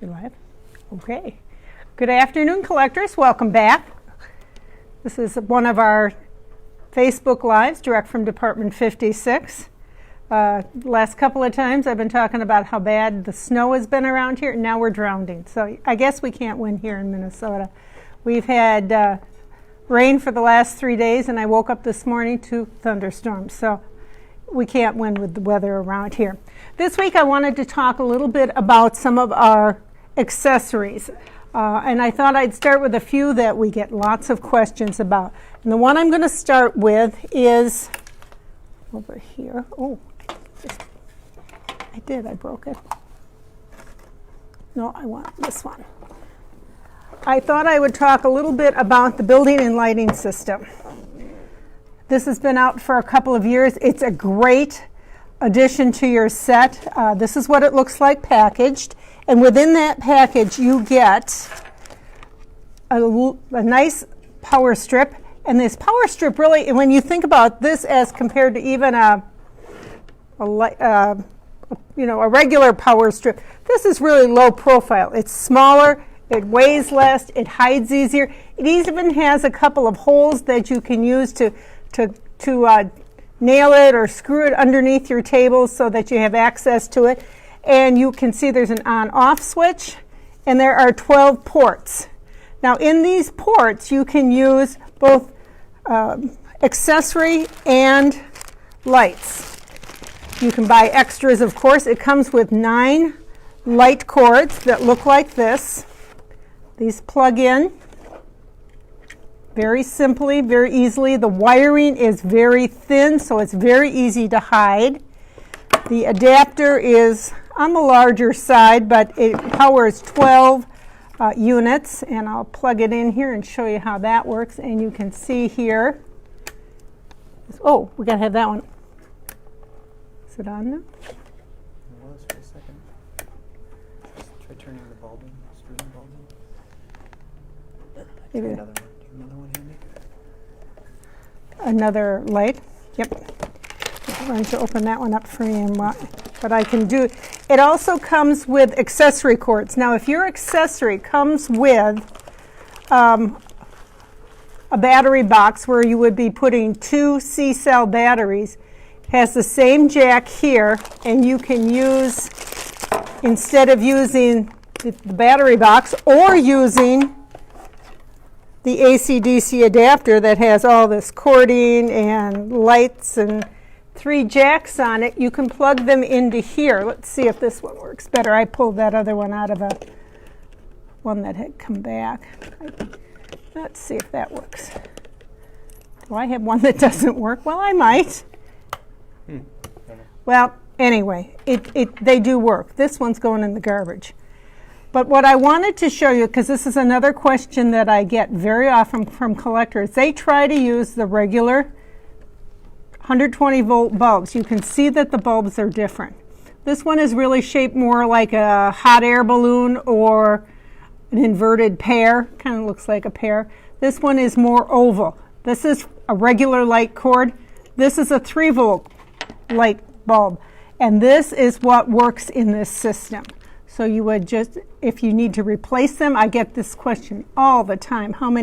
You're live? Okay. Good afternoon, collectors. Welcome back. This is one of our Facebook Lives, direct from Department 56. Last couple of times I've been talking about how bad the snow has been around here, and now we're drowning. So I guess we can't win here in Minnesota. We've had rain for the last 3 days, and I woke up this morning to thunderstorms. So we can't win with the weather around here. This week I wanted to talk a little bit about some of our accessories. And I thought I'd start with a few that we get lots of questions about. And the one I'm going to start with is over here. Oh, I broke it. No, I want this one. I thought I would talk a little bit about the building and lighting system. This has been out for a couple of years. It's a great addition to your set. This is what it looks like packaged. And within that package, you get a nice power strip. And this power strip really, when you think about this as compared to even a regular power strip, this is really low profile. It's smaller, it weighs less, it hides easier. It even has a couple of holes that you can use to nail it or screw it underneath your table so that you have access to it. And you can see there's an on-off switch, and there are 12 ports. Now in these ports you can use both accessory and lights. You can buy extras, of course. It comes with 9 light cords that look like this. These plug in very simply, very easily. The wiring is very thin, so it's very easy to hide. The adapter is on the larger side, but it powers 12 units, and I'll plug it in here and show you how that works. And you can see here, oh, we gotta have that one. Is it on now? It was for a second. Try turning the bulb in, screwing the bulb in. Maybe Another one. Do you have another one handy? Another light. Yep. I'm going to open that one up for you and what I can do. It also comes with accessory cords. Now, if your accessory comes with a battery box where you would be putting 2 C-cell batteries, it has the same jack here, and you can use, instead of using the battery box or using the AC/DC adapter that has all this cording and lights and 3 jacks on it, you can plug them into here. Let's see if this one works better. I pulled that other one out of one that had come back. Let's see if that works. Do I have one that doesn't work? Well, I might. Well, anyway, they do work. This one's going in the garbage. But what I wanted to show you, because this is another question that I get very often from collectors, they try to use the regular 120 volt bulbs. You can see that the bulbs are different. This one is really shaped more like a hot air balloon or an inverted pear. Kind of looks like a pear. This one is more oval. This is a regular light cord. This is a 3 volt light bulb. And this is what works in this system. So you would just, if you need to replace them, I get this question all the time. What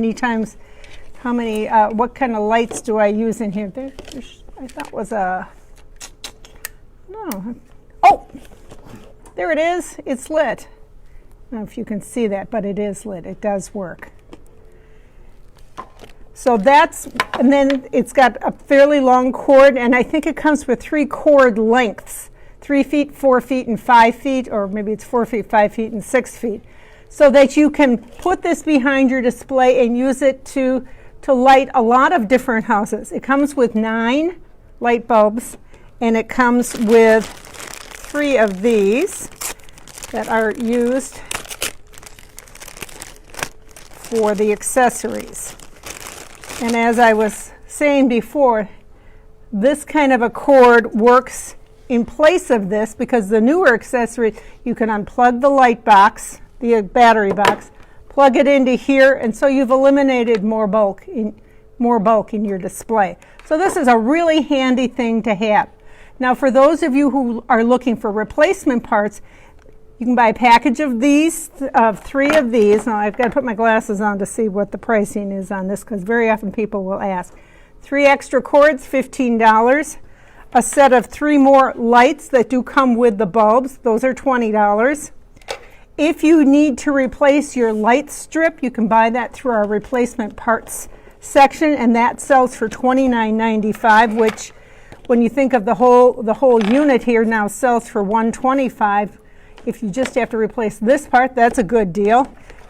kind of lights do I use in here? I thought was no. Oh, there it is. It's lit. I don't know if you can see that, but it is lit. It does work. So and then it's got a fairly long cord, and I think it comes with 3 cord lengths. 3 feet, 4 feet, and 5 feet, or maybe it's 4 feet, 5 feet, and 6 feet, so that you can put this behind your display and use it to light a lot of different houses. It comes with 9 light bulbs, and it comes with 3 of these that are used for the accessories. And as I was saying before, this kind of a cord works in place of this, because the newer accessory, you can unplug the light box, the battery box, plug it into here, and so you've eliminated more bulk in your display. So this is a really handy thing to have. Now, for those of you who are looking for replacement parts, You can buy a package of these, of 3 of these. Now I've got to put my glasses on to see what the pricing is on this, because very often people will ask. 3 extra cords, $15. A set of 3 more lights that do come with the bulbs, those are $20. If you need to replace your light strip, you can buy that through our replacement parts section, and that sells for $29.95, which when you think of the whole unit here now sells for $125. If you just have to replace this part, that's a good deal.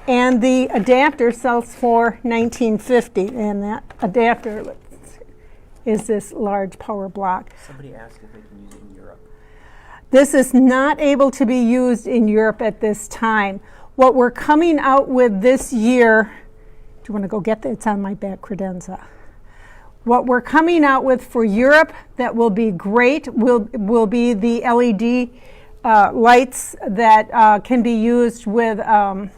And the adapter sells for $19.50, and that adapter is this large power block. Somebody asked if they can use it in Europe. This is not able to be used in Europe at this time. What we're coming out with this year, do you want to go get that? It's on my back credenza. What we're coming out with for Europe that will be great will be the LED lights that can be used with the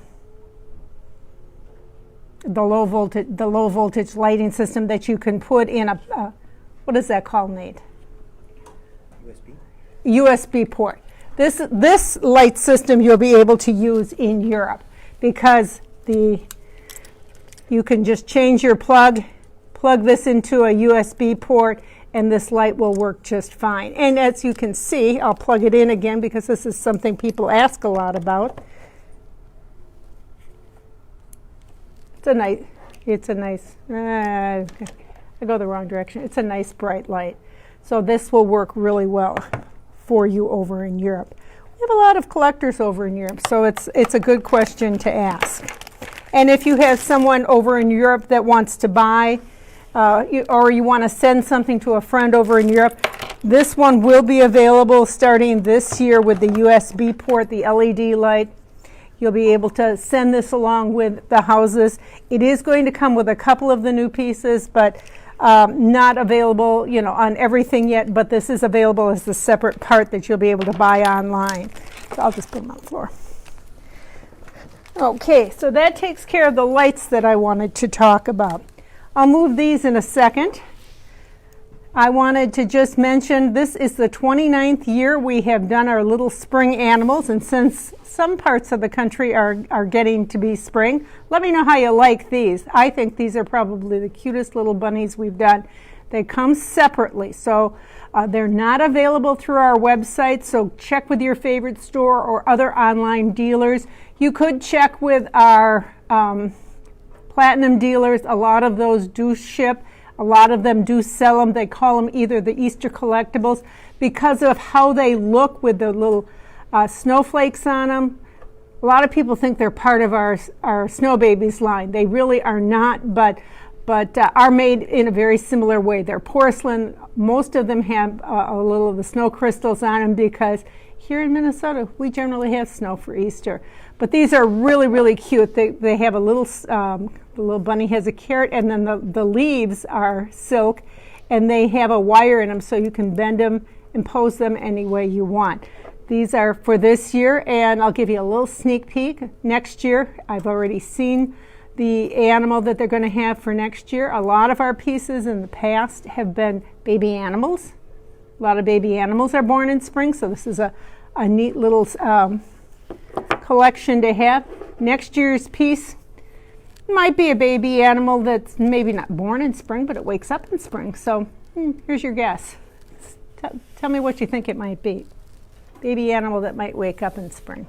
low voltage lighting system that you can put in a what is that called, Nate? USB port. This light system you'll be able to use in Europe, because you can just change your plug this into a USB port, and this light will work just fine. And as you can see, I'll plug it in again because this is something people ask a lot about. It's a nice, I go the wrong direction. It's a nice bright light. So this will work really well for you over in Europe. We have a lot of collectors over in Europe, so it's a good question to ask. And if you have someone over in Europe that wants to buy, or you want to send something to a friend over in Europe, this one will be available starting this year with the USB port, the LED light. You'll be able to send this along with the houses. It is going to come with a couple of the new pieces, but not available, on everything yet. But this is available as a separate part that you'll be able to buy online. So I'll just put them on the floor. Okay, so that takes care of the lights that I wanted to talk about. I'll move these in a second. I wanted to just mention this is the 29th year we have done our little spring animals, and since some parts of the country are getting to be spring, let me know how you like these. I think these are probably the cutest little bunnies we've done. They come separately, so they're not available through our website, so check with your favorite store or other online dealers. You could check with our platinum dealers. A lot of those do ship. A lot of them do sell them. They call them either the Easter collectibles because of how they look with the little snowflakes on them. A lot of people think they're part of our Snow Babies line. They really are not, but are made in a very similar way. They're porcelain. Most of them have a little of the snow crystals on them because here in Minnesota, we generally have snow for Easter. But these are really, really cute. They have a little, the little bunny has a carrot, and then the leaves are silk, and they have a wire in them so you can bend them and pose them any way you want. These are for this year, and I'll give you a little sneak peek. Next year, I've already seen the animal that they're going to have for next year. A lot of our pieces in the past have been baby animals. A lot of baby animals are born in spring, so this is a neat little collection to have. Next year's piece might be a baby animal that's maybe not born in spring, but it wakes up in spring. So here's your guess. Tell me what you think it might be. Baby animal that might wake up in spring.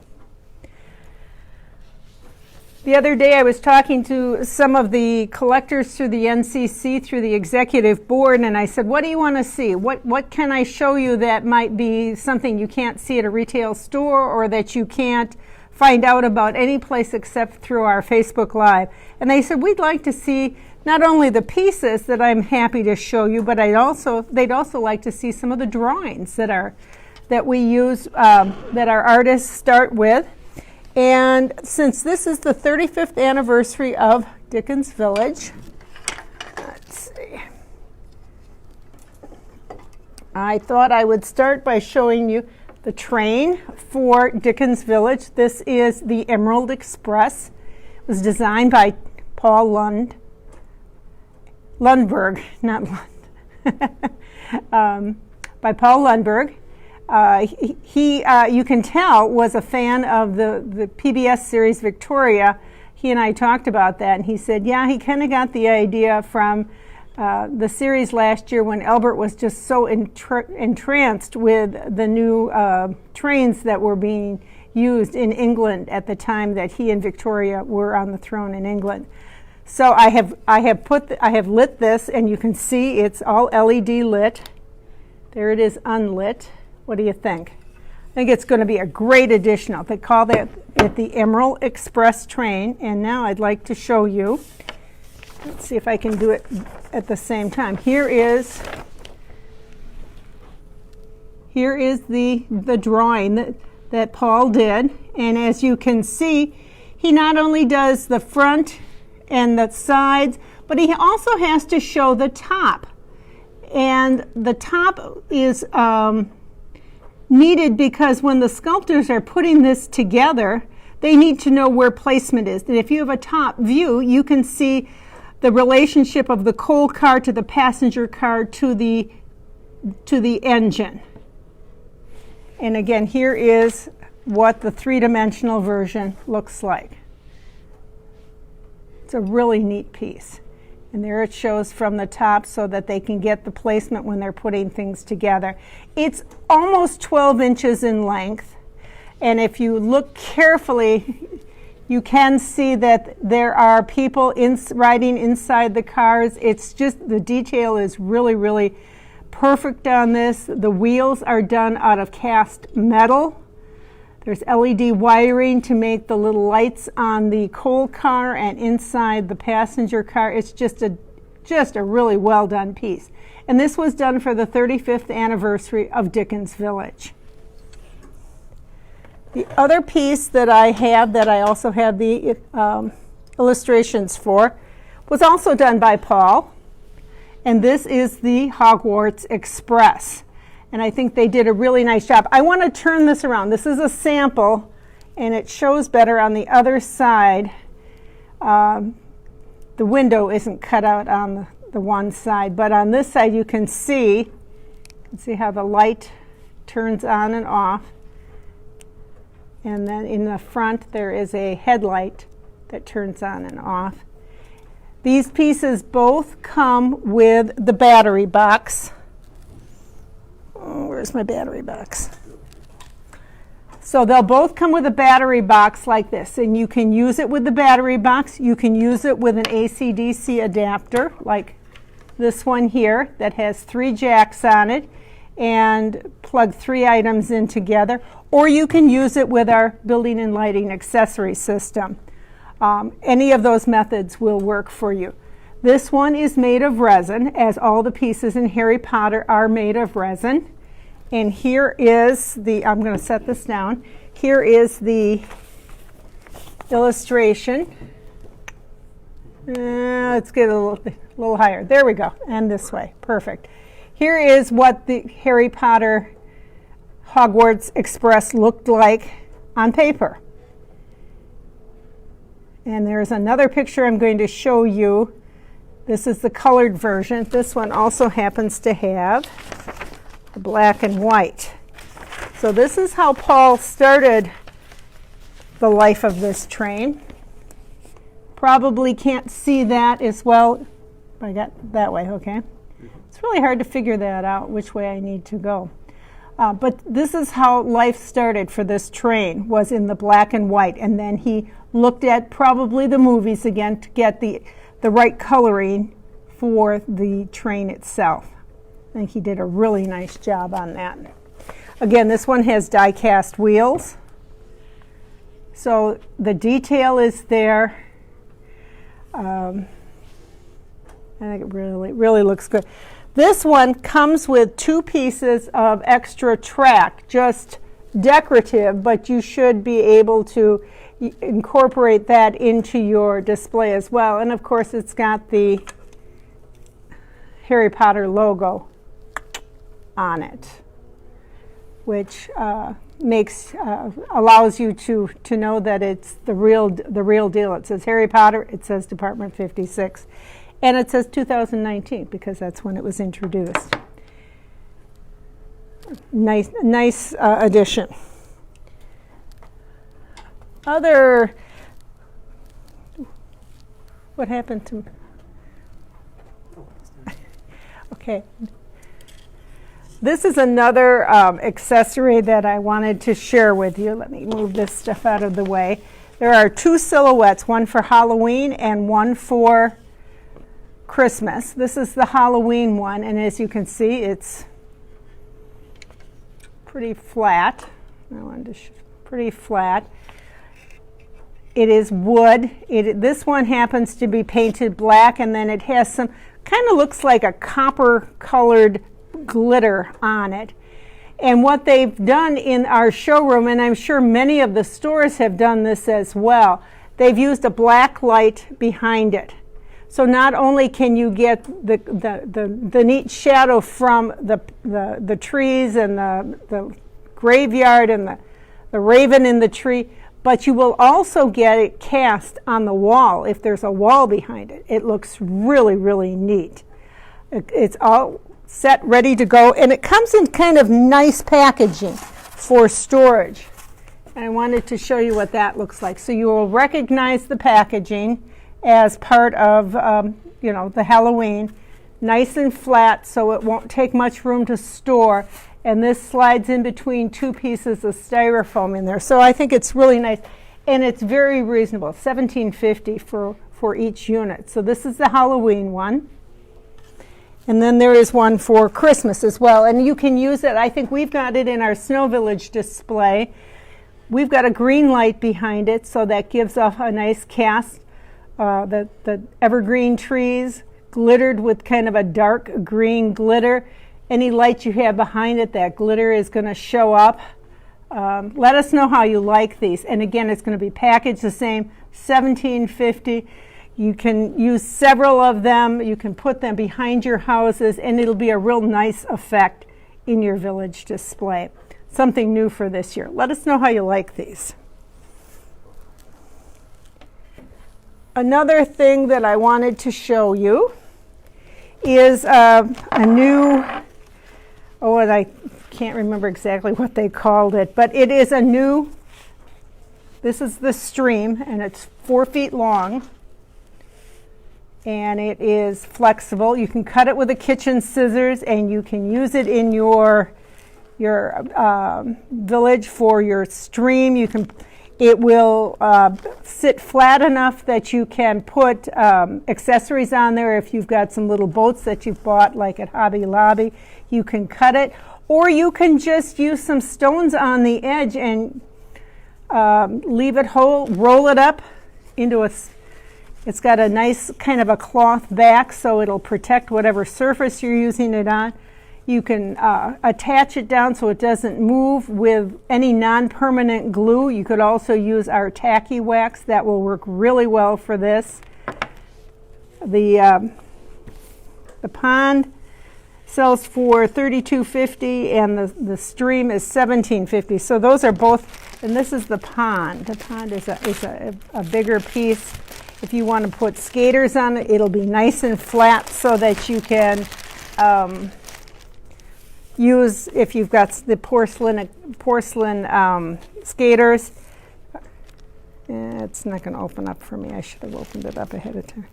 The other day I was talking to some of the collectors through the NCC, through the executive board, and I said, what do you want to see? What can I show you that might be something you can't see at a retail store or that you can't find out about any place except through our Facebook Live? And they said, we'd like to see not only the pieces that I'm happy to show you, but they'd also like to see some of the drawings that we use, that our artists start with. And since this is the 35th anniversary of Dickens Village, let's see, I thought I would start by showing you the train for Dickens Village. This is the Emerald Express. It was designed by Paul Lundberg, not Lund, by Paul Lundberg. You can tell, was a fan of the PBS series Victoria. He and I talked about that, and he said, yeah, he kind of got the idea from the series last year when Albert was just so entranced with the new trains that were being used in England at the time that he and Victoria were on the throne in England. So I have lit this, and you can see it's all LED lit. There it is unlit. What do you think? I think it's going to be a great addition. They call that it the Emerald Express train. And now I'd like to show you. Let's see if I can do it at the same time. Here is the drawing that Paul did. And as you can see, he not only does the front and the sides, but he also has to show the top. And the top is needed because when the sculptors are putting this together, they need to know where placement is. And if you have a top view, you can see the relationship of the coal car to the passenger car to the engine. And again, here is what the three-dimensional version looks like. It's a really neat piece. And there it shows from the top so that they can get the placement when they're putting things together. It's almost 12 inches in length. And if you look carefully, you can see that there are people riding inside the cars. It's just, the detail is really, really perfect on this. The wheels are done out of cast metal. There's LED wiring to make the little lights on the coal car and inside the passenger car. It's just a really well done piece. And this was done for the 35th anniversary of Dickens Village. The other piece that I have, that I also have the illustrations for, was also done by Paul. And this is the Hogwarts Express. And I think they did a really nice job. I want to turn this around. This is a sample, and it shows better on the other side. The window isn't cut out on the one side, but on this side you can see how the light turns on and off. And then in the front there is a headlight that turns on and off. These pieces both come with the battery box. Oh, where's my battery box? So they'll both come with a battery box like this, and you can use it with the battery box. You can use it with an AC/DC adapter like this one here that has 3 jacks on it and plug 3 items in together, or you can use it with our building and lighting accessory system. Any of those methods will work for you. This one is made of resin, as all the pieces in Harry Potter are made of resin. And here is I'm going to set this down. Here is the illustration. Let's get a little higher. There we go. And this way. Perfect. Here is what the Harry Potter Hogwarts Express looked like on paper. And there's another picture I'm going to show you. This is the colored version. This one also happens to have the black and white. So this is how Paul started the life of this train. Probably can't see that as well. I got that way, okay. It's really hard to figure that out, which way I need to go. But this is how life started for this train, was in the black and white. And then he looked at probably the movies again to get the right coloring for the train itself. I think he did a really nice job on that. Again, this one has die-cast wheels. So the detail is there. I think it really looks good. This one comes with 2 pieces of extra track, just decorative, but you should be able to incorporate that into your display as well. And of course it's got the Harry Potter logo on it, which allows you to know that it's the real deal. It says Harry Potter, it says Department 56, and it says 2019 because that's when it was introduced. nice addition. What happened to? Okay. This is another accessory that I wanted to share with you. Let me move this stuff out of the way. There are two silhouettes, one for Halloween and one for Christmas. This is the Halloween one, and as you can see, it's pretty flat. Pretty flat. It is wood. This one happens to be painted black, and then it has some, kind of looks like a copper colored glitter on it. And what they've done in our showroom, and I'm sure many of the stores have done this as well, they've used a black light behind it. So not only can you get the neat shadow from the trees and the graveyard and the raven in the tree, but you will also get it cast on the wall if there's a wall behind it. It looks really, really neat. It's all set, ready to go, and it comes in kind of nice packaging for storage. And I wanted to show you what that looks like. So you will recognize the packaging as part of the Halloween. Nice and flat, so it won't take much room to store. And this slides in between two pieces of styrofoam in there. So I think it's really nice. And it's very reasonable, $17.50 for each unit. So this is the Halloween one. And then there is one for Christmas as well. And you can use it. I think we've got it in our Snow Village display. We've got a green light behind it, so that gives off a nice cast. The evergreen trees glittered with kind of a dark green glitter. Any light you have behind it, that glitter is going to show up. Let us know how you like these. And again, it's going to be packaged the same, $17.50. You can use several of them. You can put them behind your houses, and it'll be a real nice effect in your village display. Something new for this year. Let us know how you like these. Another thing that I wanted to show you is a new, and I can't remember exactly what they called it, but it is a new, this is the stream, and it's 4 feet long, and it is flexible. You can cut it with a kitchen scissors, and you can use it in your village for your stream. It will sit flat enough that you can put accessories on there. If you've got some little boats that you've bought, like at Hobby Lobby, you can cut it. Or you can just use some stones on the edge and leave it whole, roll it up into it's got a nice kind of a cloth back, so it'll protect whatever surface you're using it on. You can attach it down so it doesn't move with any non-permanent glue. You could also use our tacky wax. That will work really well for this. The pond sells for $32.50 and the stream is $17.50. So those are both, and this is the pond. The pond is a bigger piece. If you want to put skaters on it, it'll be nice and flat so that you can use, if you've got the porcelain skaters. It's not going to open up for me. I should have opened it up ahead of time.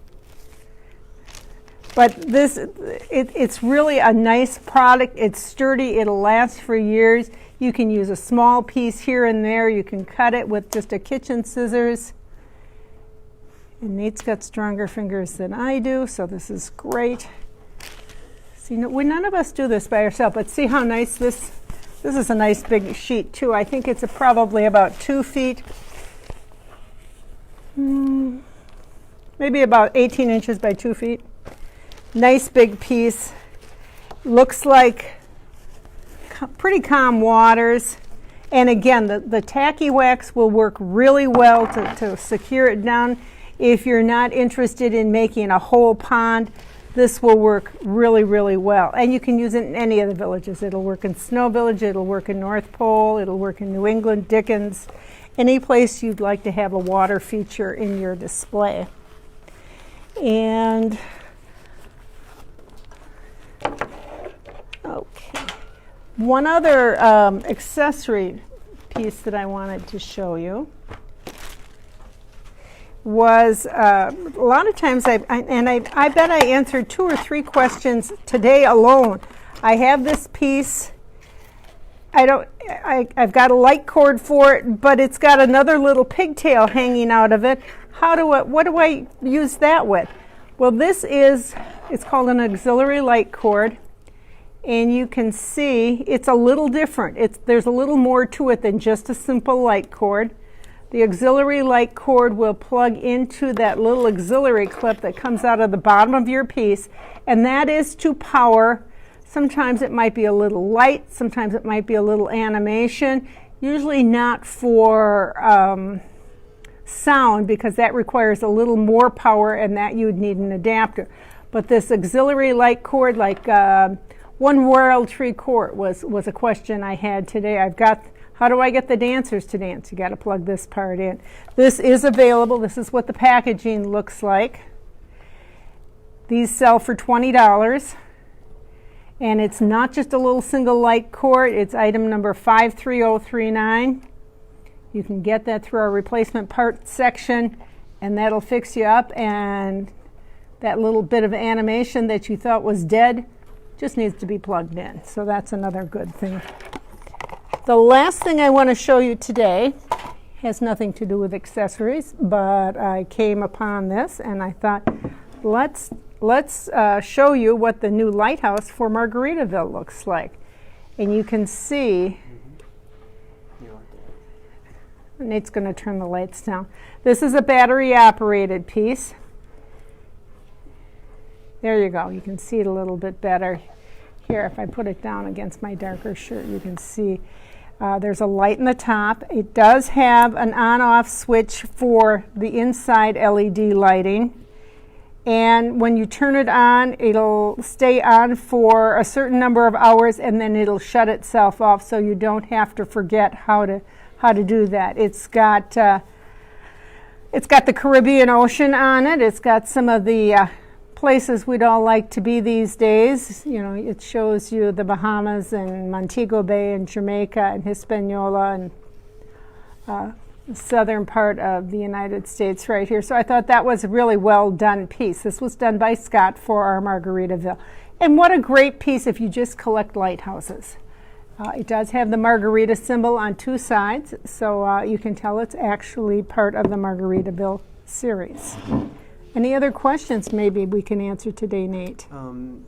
But it's really a nice product. It's sturdy. It'll last for years. You can use a small piece here and there. You can cut it with just a kitchen scissors. And Nate's got stronger fingers than I do, so this is great. See, none of us do this by ourselves, but see how nice this is a nice big sheet too. I think it's probably about 2 feet, maybe about 18 inches by 2 feet. Nice big piece. Looks like pretty calm waters. And again, the tacky wax will work really well to secure it down. If you're not interested in making a whole pond, this will work really, really well. And you can use it in any of the villages. It'll work in Snow Village, it'll work in North Pole, it'll work in New England, Dickens, any place you'd like to have a water feature in your display. And, okay, One other accessory piece that I wanted to show you was a lot of times I bet I answered 2 or 3 questions today alone. I have this piece. I've got a light cord for it, but it's got another little pigtail hanging out of it. What do I use that with? Well, it's called an auxiliary light cord, and you can see it's a little different. There's a little more to it than just a simple light cord. The auxiliary light cord will plug into that little auxiliary clip that comes out of the bottom of your piece, and that is to power. Sometimes it might be a little light, sometimes it might be a little animation, usually not for sound, because that requires a little more power, and that you'd need an adapter. But this auxiliary light cord, like one royalty cord was a question I had today. How do I get the dancers to dance? You got to plug this part in. This is available. This is what the packaging looks like. These sell for $20. And it's not just a little single light cord. It's item number 53039. You can get that through our replacement parts section, and that'll fix you up. And that little bit of animation that you thought was dead just needs to be plugged in. So that's another good thing. The last thing I want to show you today has nothing to do with accessories, but I came upon this and I thought, let's show you what the new lighthouse for Margaritaville looks like. And you can see, Nate's going to turn the lights down. This is a battery operated piece. There you go. You can see it a little bit better. Here, if I put it down against my darker shirt, you can see there's a light in the top. It does have an on-off switch for the inside LED lighting. And when you turn it on, it'll stay on for a certain number of hours, and then it'll shut itself off, so you don't have to forget how to do that. It's got the Caribbean Ocean on it. It's got some of the places we'd all like to be these days. You know, it shows you the Bahamas and Montego Bay and Jamaica and Hispaniola and the southern part of the United States right here. So I thought that was a really well done piece. This was done by Scott for our Margaritaville. And what a great piece if you just collect lighthouses. It does have the Margarita symbol on 2 sides, so you can tell it's actually part of the Margaritaville series. Any other questions maybe we can answer today, Nate?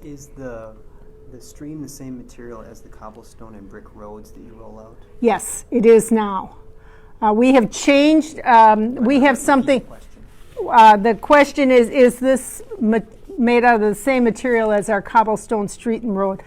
Is the stream the same material as the cobblestone and brick roads that you roll out? Yes, it is now. We have changed. We have something. The question is this made out of the same material as our cobblestone street and road?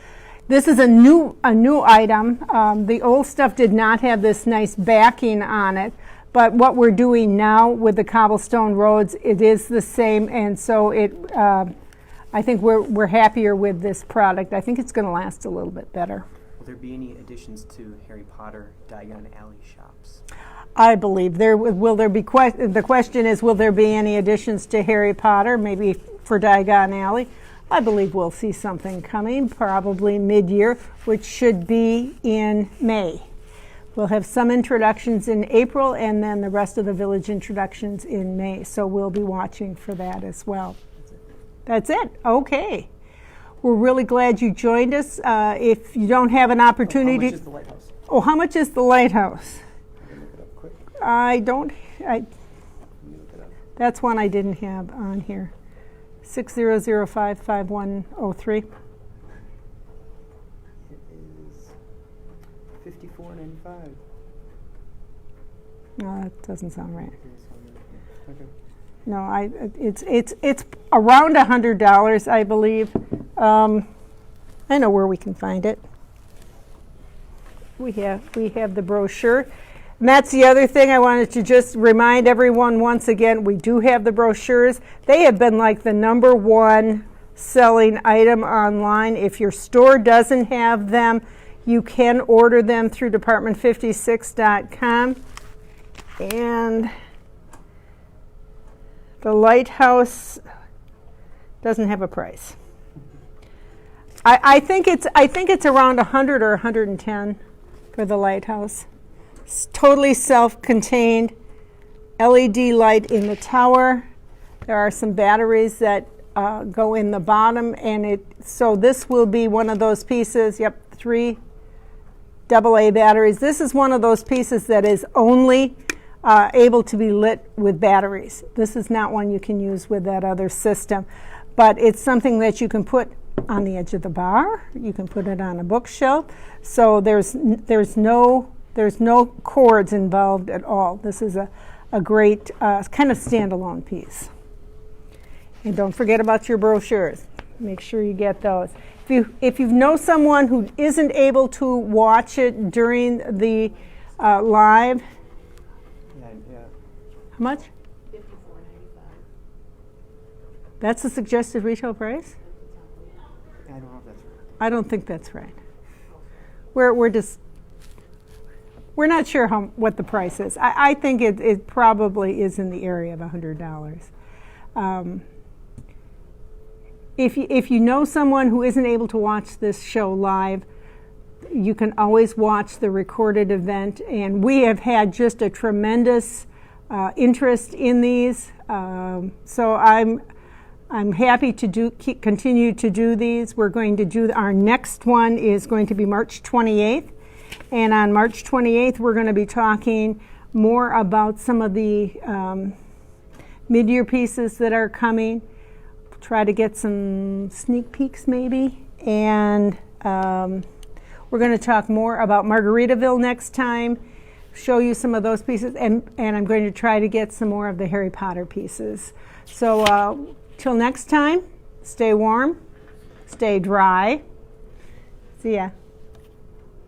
This is a new item. The old stuff did not have this nice backing on it. But what we're doing now with the cobblestone roads, it is the same, and so I think we're happier with this product. I think it's going to last a little bit better. Will there be any additions to Harry Potter Diagon Alley shops? I believe there will. There be the question is, will there be any additions to Harry Potter? Maybe for Diagon Alley. I believe we'll see something coming, probably mid-year, which should be in May. We'll have some introductions in April, and then the rest of the village introductions in May. So we'll be watching for that as well. That's it. Okay. We're really glad you joined us. If you don't have an opportunity... How much is the lighthouse? Oh, how much is the lighthouse? I'm going to look it up quick. That's one I didn't have on here. 60055103. $54.95. No, that doesn't sound right. Okay. No, it's around $100, I believe. I know where we can find it. We have the brochure. And that's the other thing I wanted to just remind everyone once again. We do have the brochures. They have been like the #1 selling item online. If your store doesn't have them, you can order them through department56.com. And the lighthouse doesn't have a price. I think it's around 100 or 110 for the lighthouse. It's totally self-contained LED light in the tower. There are some batteries that go in the bottom, and so this will be one of those pieces. Yep, 3 AA batteries. This is one of those pieces that is only able to be lit with batteries. This is not one you can use with that other system, but it's something that you can put on the edge of the bar. You can put it on a bookshelf. So there's no cords involved at all. This is a great kind of standalone piece. And don't forget about your brochures. Make sure you get those. If you know someone who isn't able to watch it during the live, Yeah. how much? $54.95. That's the suggested retail price? I don't know if that's right. I don't think that's right. We're not sure what the price is. I think it probably is in the area of $100. If you know someone who isn't able to watch this show live, you can always watch the recorded event. And we have had just a tremendous interest in these. So I'm happy to continue to do these. We're going to do our next one is going to be March 28th. And on March 28th, we're going to be talking more about some of the mid-year pieces that are coming. Try to get some sneak peeks maybe. And we're going to talk more about Margaritaville next time, show you some of those pieces, and I'm going to try to get some more of the Harry Potter pieces. So till next time, stay warm, stay dry. See ya.